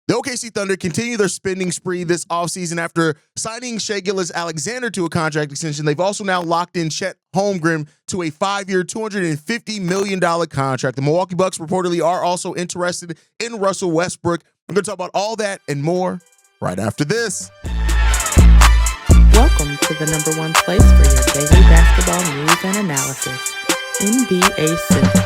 The OKC Thunder continue their spending spree this offseason after signing Shai Gilgeous-Alexander to a contract extension. They've also now locked in Chet Holmgren to a 5-year, $250 million contract. The Milwaukee Bucks reportedly are also interested in Russell Westbrook. We're going to talk about all that and more right after this. Welcome to the number one place for your daily basketball news and analysis, NBA Central.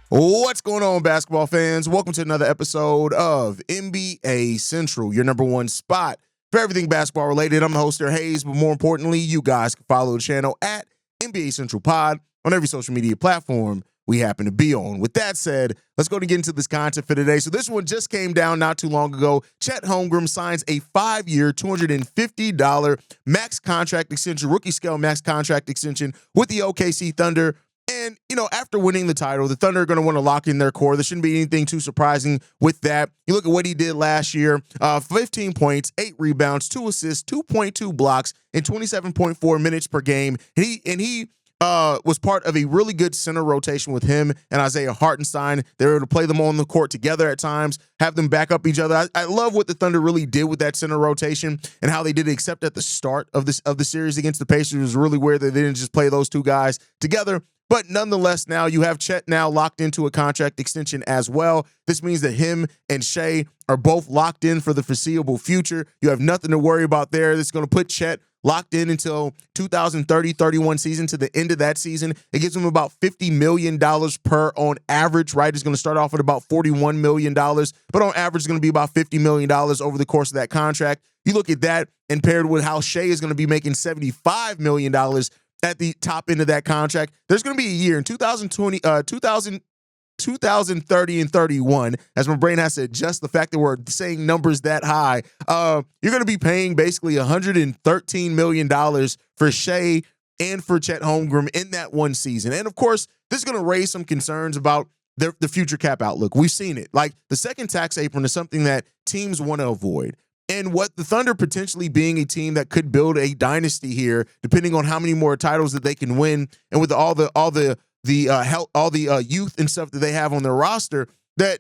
What's going on, basketball fans? Welcome to another episode of NBA Central, your number one spot for everything basketball related. I'm the host there, Hayes, but more importantly, you guys can follow the channel at NBA Central Pod on every social media platform we happen to be on. With that said, let's go and get into this content for today. So this one just came down not too long ago. Chet Holmgren signs a 5-year, $250 max contract extension, rookie scale max contract extension with the OKC Thunder. And, after winning the title, the Thunder are going to want to lock in their core. There shouldn't be anything too surprising with that. You look at what he did last year, 15 points, 8 rebounds, 2 assists, 2.2 blocks, and 27.4 minutes per game. And he was part of a really good center rotation with him and Isaiah Hartenstein. They were able to play them on the court together at times, have them back up each other. I love what the Thunder really did with that center rotation and how they did it, except at the start of the series against the Pacers. It was really weird that they didn't just play those two guys together. But nonetheless, now you have Chet now locked into a contract extension as well. This means that him and Shai are both locked in for the foreseeable future. You have nothing to worry about there. This is going to put Chet locked in until 2030-31 season, to the end of that season. It gives him about $50 million per on average, right? It's going to start off at about $41 million, but on average, it's going to be about $50 million over the course of that contract. You look at that and paired with how Shai is going to be making $75 million at the top end of that contract. There's going to be a year in 2030 and 31, as my brain has to adjust the fact that we're saying numbers that high. You're going to be paying basically $113 million for Shai and for Chet Holmgren in that one season. And of course, this is going to raise some concerns about the future cap outlook. We've seen it. Like, the second tax apron is something that teams want to avoid. And what the Thunder potentially being a team that could build a dynasty here, depending on how many more titles that they can win, and with all the youth and stuff that they have on their roster, that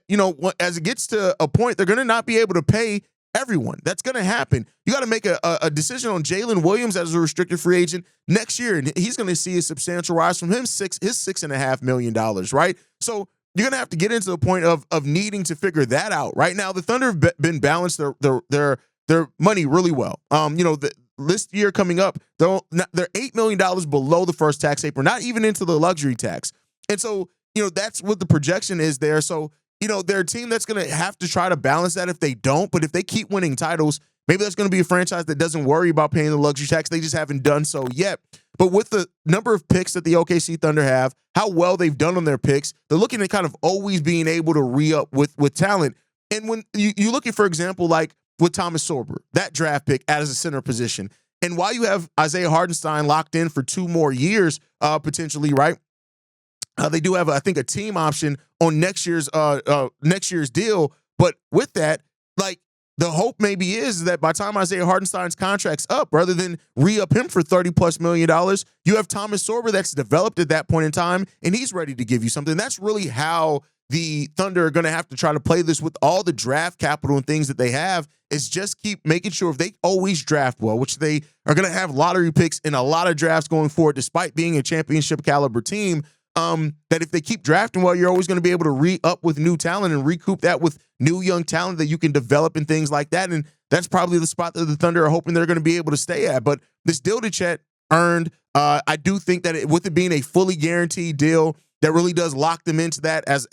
as it gets to a point, they're going to not be able to pay everyone. That's going to happen. You got to make a decision on Jalen Williams as a restricted free agent next year, and he's going to see a substantial rise from his $6.5 million, right? So you're going to have to get into the point of needing to figure that out. Right now, the Thunder have been balanced their money really well. This year coming up, they're $8 million below the first tax apron, not even into the luxury tax. And so, that's what the projection is there. So, they're a team that's going to have to try to balance that if they don't. But if they keep winning titles, maybe that's going to be a franchise that doesn't worry about paying the luxury tax. They just haven't done so yet. But with the number of picks that the OKC Thunder have, how well they've done on their picks, they're looking at kind of always being able to re-up with talent. And when you look at, for example, like with Thomas Sorber, that draft pick as a center position, and while you have Isaiah Hartenstein locked in for 2 more years, potentially, right? They do have, I think, a team option on next year's deal. But with that, like, the hope maybe is that by the time Isaiah Hartenstein's contract's up, rather than re-up him for $30+ million, you have Thomas Sorber that's developed at that point in time, and he's ready to give you something. That's really how the Thunder are going to have to try to play this with all the draft capital and things that they have, is just keep making sure if they always draft well, which they are going to have lottery picks in a lot of drafts going forward, despite being a championship caliber team, that if they keep drafting well, you're always going to be able to re-up with new talent and recoup that with new young talent that you can develop and things like that. And that's probably the spot that the Thunder are hoping they're going to be able to stay at. But this deal to Chet earned. I do think that with it being a fully guaranteed deal, that really does lock them into that as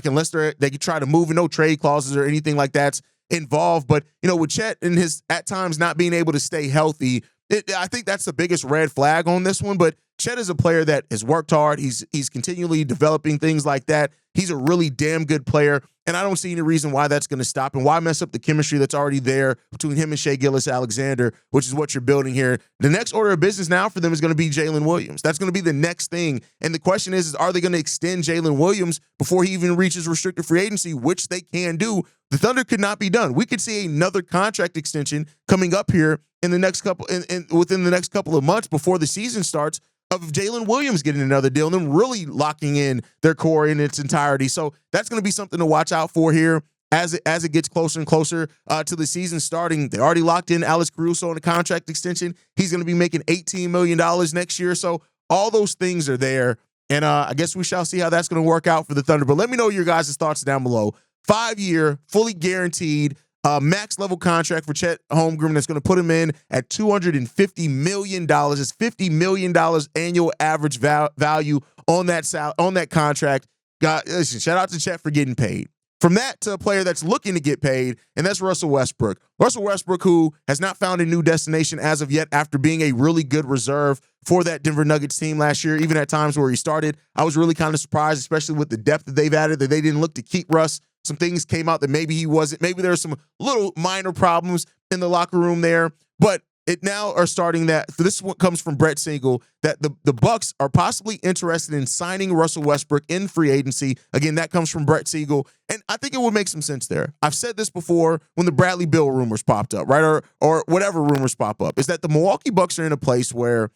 unless they could try to move and no trade clauses or anything like that's involved. But, with Chet and his at times not being able to stay healthy, I think that's the biggest red flag on this one. But Chet is a player that has worked hard. He's continually developing things like that. He's a really damn good player, and I don't see any reason why that's going to stop and why mess up the chemistry that's already there between him and Shai Gilgeous-Alexander, which is what you're building here. The next order of business now for them is going to be Jalen Williams. That's going to be the next thing. And the question is are they going to extend Jalen Williams before he even reaches restricted free agency, which they can do? The Thunder could not be done. We could see another contract extension coming up here in the next couple within the next couple of months before the season starts of Jalen Williams getting another deal and then really locking in their core in its entirety. So that's going to be something to watch out for here as it gets closer and closer to the season starting. They already locked in Alex Caruso on a contract extension. He's going to be making $18 million next year. So all those things are there. And I guess we shall see how that's going to work out for the Thunder. But let me know your guys' thoughts down below. 5-year, fully guaranteed, max level contract for Chet Holmgren that's going to put him in at $250 million. It's $50 million annual average value on that contract. Listen, shout out to Chet for getting paid. From that to a player that's looking to get paid, and that's Russell Westbrook. Russell Westbrook, who has not found a new destination as of yet after being a really good reserve for that Denver Nuggets team last year, even at times where he started. I was really kind of surprised, especially with the depth that they've added, that they didn't look to keep Russ. Some things came out that maybe he wasn't. Maybe there were some little minor problems in the locker room there, but it now are starting that. So this is what comes from Brett Siegel, that the Bucks are possibly interested in signing Russell Westbrook in free agency. Again, that comes from Brett Siegel, and I think it would make some sense there. I've said this before when the Bradley Beal rumors popped up, right, or whatever rumors pop up, is that the Milwaukee Bucks are in a place where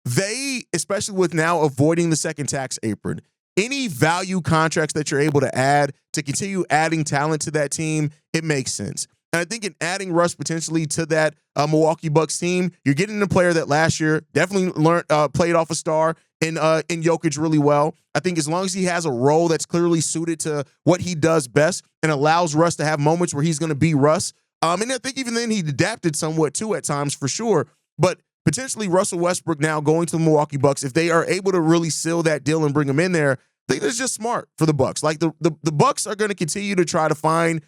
they, especially with now avoiding the second tax apron, any value contracts that you're able to add to continue adding talent to that team, it makes sense. And I think in adding Russ potentially to that Milwaukee Bucks team, you're getting a player that last year definitely played off a star in Jokic really well. I think as long as he has a role that's clearly suited to what he does best and allows Russ to have moments where he's going to be Russ. And I think even then he adapted somewhat too at times for sure. But potentially Russell Westbrook now going to the Milwaukee Bucks, if they are able to really seal that deal and bring him in there, I think that's just smart for the Bucks. Like the Bucks are going to continue to try to find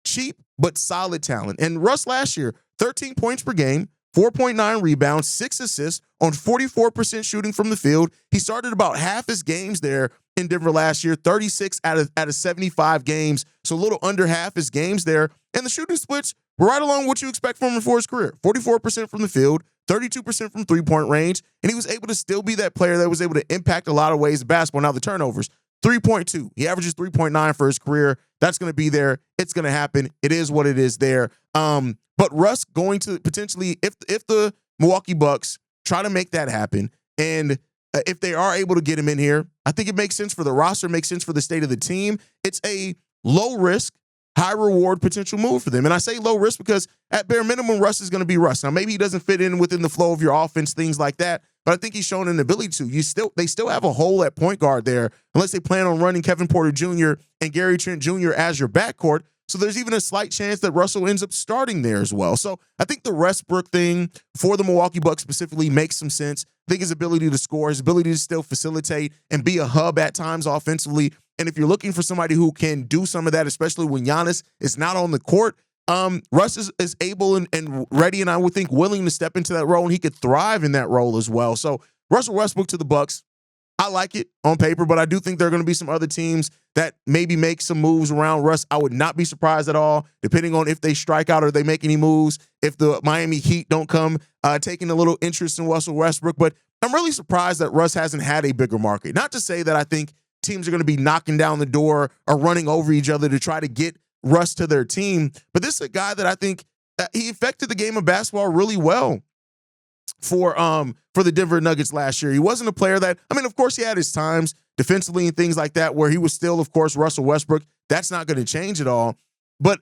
cheap but solid talent. And Russ last year, 13 points per game, 4.9 rebounds, 6 assists on 44% shooting from the field. He started about half his games there in Denver last year, 36 out of 75 games, so a little under half his games there. And the shooting splits were right along what you expect from him for his career. 44% from the field, 32% from three-point range, and he was able to still be that player that was able to impact a lot of ways of basketball. Now the turnovers, 3.2. He averages 3.9 for his career. That's going to be there. It's going to happen. It is what it is there. But Russ going to potentially, if the Milwaukee Bucks try to make that happen, and if they are able to get him in here, I think it makes sense for the roster, makes sense for the state of the team. It's a low risk, high reward potential move for them. And I say low risk because at bare minimum, Russ is going to be Russ. Now, maybe he doesn't fit in within the flow of your offense, things like that, but I think he's shown an ability to. They still have a hole at point guard there, unless they plan on running Kevin Porter Jr. and Gary Trent Jr. as your backcourt. So there's even a slight chance that Russell ends up starting there as well. So I think the Westbrook thing for the Milwaukee Bucks specifically makes some sense. I think his ability to score, his ability to still facilitate and be a hub at times offensively. And if you're looking for somebody who can do some of that, especially when Giannis is not on the court, Russ is able and ready, and I would think willing to step into that role, and he could thrive in that role as well. So Russell Westbrook to the Bucks, I like it on paper, but I do think there are going to be some other teams that maybe make some moves around Russ. I would not be surprised at all, depending on if they strike out or they make any moves, if the Miami Heat don't come taking a little interest in Russell Westbrook. But I'm really surprised that Russ hasn't had a bigger market. Not to say that I think teams are going to be knocking down the door or running over each other to try to get Russ to their team, but this is a guy that I think he affected the game of basketball really well for the Denver Nuggets last year. He wasn't a player that, I mean, of course he had his times defensively and things like that where he was still, of course, Russell Westbrook. That's not going to change at all. But,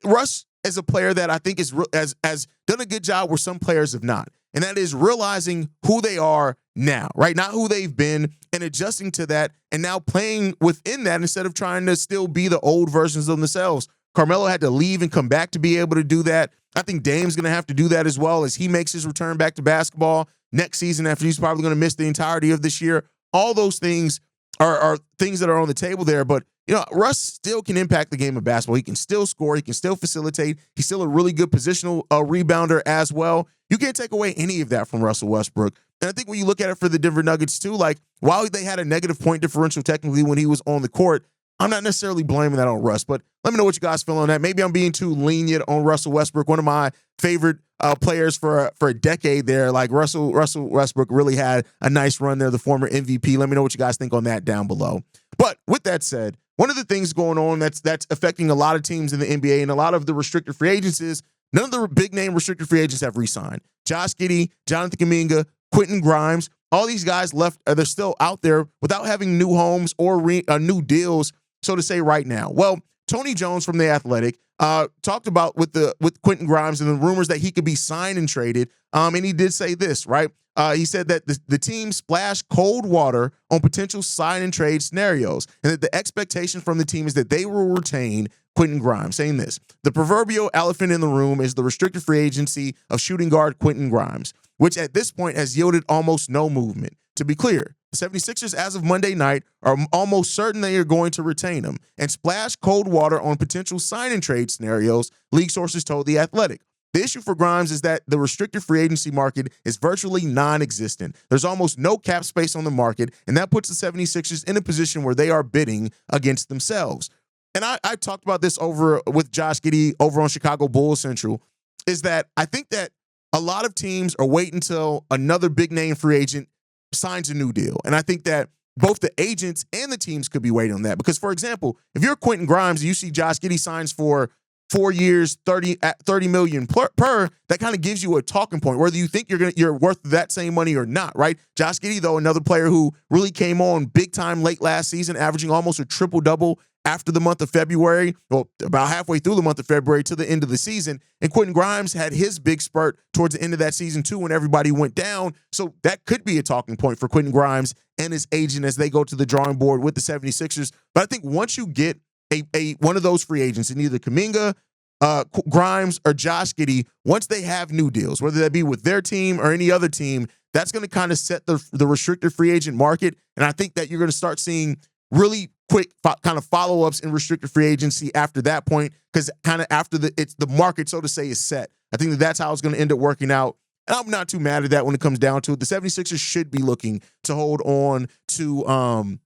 Russ is a player that I think has done a good job where some players have not. And that is realizing who they are now, right? Not who they've been, and adjusting to that and now playing within that instead of trying to still be the old versions of themselves. Carmelo had to leave and come back to be able to do that. I think Dame's going to have to do that as well as he makes his return back to basketball next season after he's probably going to miss the entirety of this year. All those things are things that are on the table there, but Russ still can impact the game of basketball. He can still score. He can still facilitate. He's still a really good positional rebounder as well. You can't take away any of that from Russell Westbrook. And I think when you look at it for the Denver Nuggets too, like while they had a negative point differential technically when he was on the court, I'm not necessarily blaming that on Russ, but let me know what you guys feel on that. Maybe I'm being too lenient on Russell Westbrook, one of my favorite players for a decade there. Like Russell Westbrook really had a nice run there, the former MVP. Let me know what you guys think on that down below. But with that said, one of the things going on that's affecting a lot of teams in the NBA and a lot of the restricted free agents is None of the big name restricted free agents have re-signed. Josh Giddey, Jonathan Kuminga, Quentin Grimes, all these guys left, they're still out there without having new homes or new deals, so to say, right now. Well, Tony Jones from The Athletic talked about with Quentin Grimes and the rumors that he could be signed and traded, and he did say this, right? He said that the team splashed cold water on potential sign and trade scenarios, and that the expectation from the team is that they will retain Quentin Grimes, saying this: the proverbial elephant in the room is the restricted free agency of shooting guard Quentin Grimes, which at this point has yielded almost no movement. To be clear, the 76ers, as of Monday night, are almost certain they are going to retain him and splash cold water on potential sign and trade scenarios, league sources told The Athletic. The issue for Grimes is that the restricted free agency market is virtually non-existent. There's almost no cap space on the market, and that puts the 76ers in a position where they are bidding against themselves. And I talked about this over with Josh Giddey over on Chicago Bulls Central, is that I think that a lot of teams are waiting until another big name free agent signs a new deal. And I think that both the agents and the teams could be waiting on that. Because, for example, if you're Quentin Grimes and you see Josh Giddey signs for 4 years, $30 million per, that kind of gives you a talking point, whether you think you're worth that same money or not, right? Josh Giddey, though, another player who really came on big time late last season, averaging almost a triple-double after the month of February, well, about halfway through the month of February to the end of the season. And Quentin Grimes had his big spurt towards the end of that season, too, when everybody went down. So that could be a talking point for Quentin Grimes and his agent as they go to the drawing board with the 76ers. But I think once you get a one of those free agents in either Kuminga, Grimes, or Josh Giddey, once they have new deals, whether that be with their team or any other team, that's going to kind of set the restricted free agent market. And I think that you're going to start seeing really quick kind of follow-ups in restricted free agency after that point, because kind of after the market, so to say, is set. I think that's how it's going to end up working out. And I'm not too mad at that when it comes down to it. The 76ers should be looking to hold on to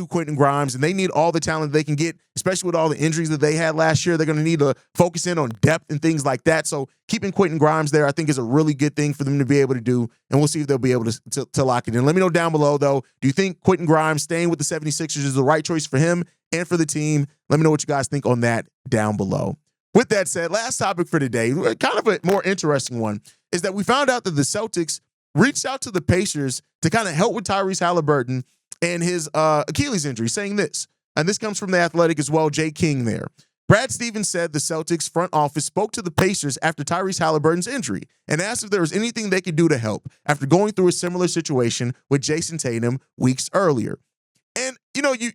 Quentin Grimes, and they need all the talent they can get, especially with all the injuries that they had last year. They're going to need to focus in on depth and things like that. So keeping Quentin Grimes there, I think, is a really good thing for them to be able to do, and we'll see if they'll be able to lock it in. Let me know down below, though. Do you think Quentin Grimes staying with the 76ers is the right choice for him and for the team? Let me know what you guys think on that down below. With that said, last topic for today, kind of a more interesting one, is that we found out that the Celtics reached out to the Pacers to kind of help with Tyrese Halliburton and his Achilles injury, saying this, and this comes from The Athletic as well, Jay King there. Brad Stevens said the Celtics front office spoke to the Pacers after Tyrese Halliburton's injury and asked if there was anything they could do to help after going through a similar situation with Jason Tatum weeks earlier. And, you know, you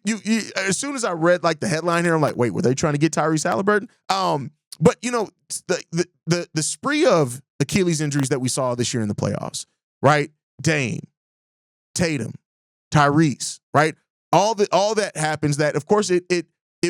as soon as I read like the headline here, I'm like, wait, were they trying to get Tyrese Halliburton? But, you know, the spree of Achilles injuries that we saw this year in the playoffs, right? Dame, Tatum, Tyrese, right? All that happens that, of course, it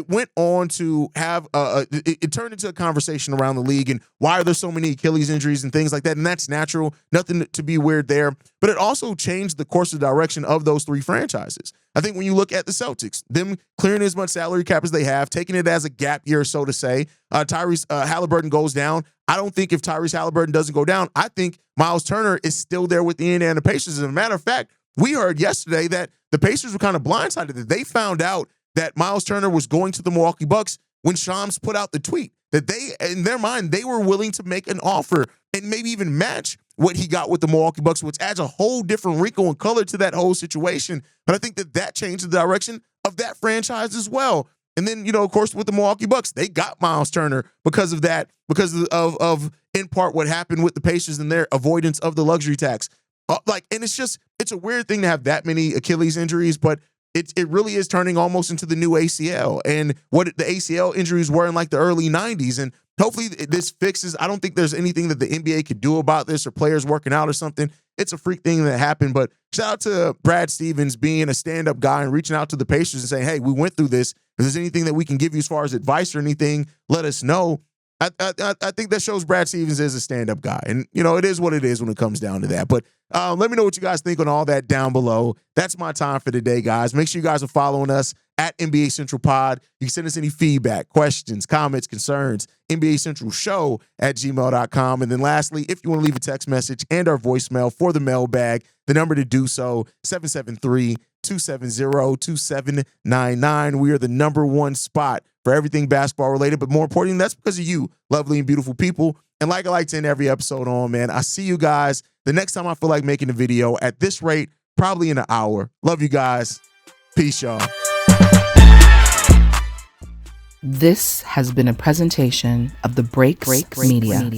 went on to have it turned into a conversation around the league and why are there so many Achilles injuries and things like that. And that's natural, nothing to be weird there. But it also changed the course of direction of those three franchises. I think when you look at the Celtics, them clearing as much salary cap as they have, taking it as a gap year, so to say, Tyrese Halliburton goes down. I don't think if Tyrese Halliburton doesn't go down, I think Miles Turner is still there with the Indiana Pacers. As a matter of fact, we heard yesterday that the Pacers were kind of blindsided that they found out that Miles Turner was going to the Milwaukee Bucks when Shams put out the tweet that they, in their mind, they were willing to make an offer and maybe even match what he got with the Milwaukee Bucks, which adds a whole different wrinkle and color to that whole situation. But I think that changed the direction of that franchise as well. And then, you know, of course, with the Milwaukee Bucks, they got Miles Turner because of that, because of in part what happened with the Pacers and their avoidance of the luxury tax. And it's a weird thing to have that many Achilles injuries, but it really is turning almost into the new ACL and what the ACL injuries were in like the early 90s. And hopefully this fixes. I don't think there's anything that the NBA could do about this or players working out or something. It's a freak thing that happened. But shout out to Brad Stevens being a stand-up guy and reaching out to the Pacers and saying, hey, we went through this. If there's anything that we can give you as far as advice or anything, let us know. I think that shows Brad Stevens is a stand-up guy. And, you know, it is what it is when it comes down to that. But let me know what you guys think on all that down below. That's my time for today, guys. Make sure you guys are following us at NBA Central Pod. You can send us any feedback, questions, comments, concerns, NBA Central Show at gmail.com. And then lastly, if you want to leave a text message and our voicemail for the mailbag, the number to do so, 773-270-2799. We are the #1 spot for everything basketball related. But more importantly, that's because of you, lovely and beautiful people. And like I like to end every episode on, man, I see you guys the next time I feel like making a video. At this rate, probably in an hour. Love you guys. Peace, y'all. This has been a presentation of the Break Media.